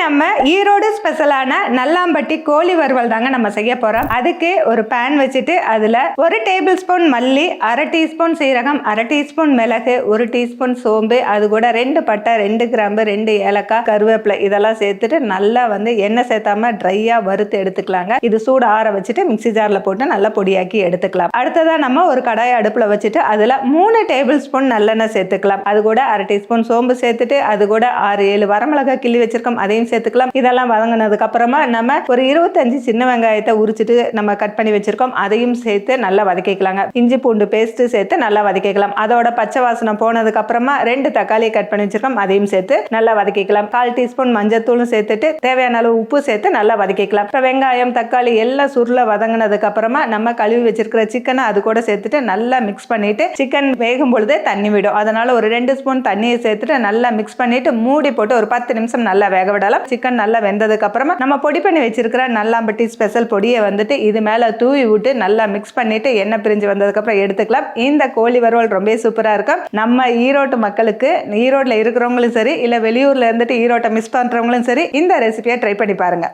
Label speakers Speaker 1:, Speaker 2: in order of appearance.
Speaker 1: நம்ம ஈரோடு ஸ்பெஷலான நல்லாம்பட்டி கோழி வறுவல் தாங்க நம்ம செய்ய போறோம். அதுக்கு ஒரு பேன் வச்சுட்டு அதுல 1 டேபிள் ஸ்பூன் மல்லி, 1/2 டீஸ்பூன் சீரகம், 1/2 டீஸ்பூன் மிளகு, 1 டீஸ்பூன் சோம்பு, அது கூட 2 பட்டை, 2 கிராம்பு, 2 ஏலக்காய், கருவேப்பிலை இதெல்லாம் சேர்த்துட்டு நல்லா எண்ணெய் சேர்த்தாம ட்ரையா வறுத்து எடுத்துக்கலாங்க. இது சூடு ஆற வச்சுட்டு மிக்ஸி ஜார்ல போட்டு நல்லா பொடியாக்கி எடுத்துக்கலாம். அடுத்ததா நம்ம ஒரு கடாயை அடுப்புல வச்சுட்டு அதுல 3 டேபிள் ஸ்பூன் நல்லெண்ணெய் சேர்த்துக்கலாம். அது கூட 1/2 டீஸ்பூன் சோம்பு சேர்த்துட்டு அது கூட 6-7 வரமிளகாய் கிள்ளி வச்சிருக்கோம், அதையும் சேர்த்துக்கலாம். இதெல்லாம் வதங்கினதுக்கு அப்புறமா நம்ம ஒரு 25 சின்ன வெங்காயத்தை உரிச்சிட்டு நம்ம கட் பண்ணி வச்சிருக்கோம், அதையும் சேர்த்து நல்லா வதக்கிக்கலாங்க. இஞ்சி பூண்டு பேஸ்ட் சேர்த்து நல்லா வதக்கிக்கலாம். அதோட பச்சை வாசனை போனதுக்கு அப்புறமா 2 தக்காளியை கட் பண்ணி வச்சிருக்கோம், அதையும் சேர்த்து நல்லா வதக்கிக்கலாம். 1/4 டீஸ்பூன் மஞ்சத்தூளும் சேர்த்துட்டு தேவையான அளவு உப்பு சேர்த்து நல்லா வதக்கிக்கலாம். இப்போ வெங்காயம் தக்காளி எல்லாம் சுருள வதங்கினதுக்கு அப்புறமா நம்ம கழுவி வச்சிருக்கிற சிக்கனை அது கூட சேர்த்துட்டு நல்லா மிக்ஸ் பண்ணிட்டு சிக்கன் வேகும் பொழுதே தண்ணி விடும், அதனால ஒரு 2 ஸ்பூன் தண்ணியை சேர்த்துட்டு நல்லா மிக்ஸ் பண்ணிட்டு மூடி போட்டு ஒரு 10 நிமிஷம் நல்லா வேக விடலாம். சிக்கன் நல்லா வெந்ததுக்கு அப்புறமா நம்ம பொடி பண்ணி வச்சிருக்கிற நல்லாம்பட்டி ஸ்பெஷல் பொடியை இது மேல தூவி விட்டு நல்லா மிக்ஸ் பண்ணிட்டு எண்ணெய் பிரிஞ்சு வந்ததுக்கு அப்புறம் எடுத்துக்கலாம். இந்த கோழி வறுவல் ரொம்ப சூப்பரா இருக்கும். நம்ம ஈரோட்டு மக்களுக்கு, ஈரோட்ல இருக்கிறவங்களும் சரி இல்ல வெளியூர்ல இருந்துட்டு ஈரோட்டை மிஸ் பண்றவங்களும் சரி இந்த ரெசிபியை ட்ரை பண்ணி பாருங்க.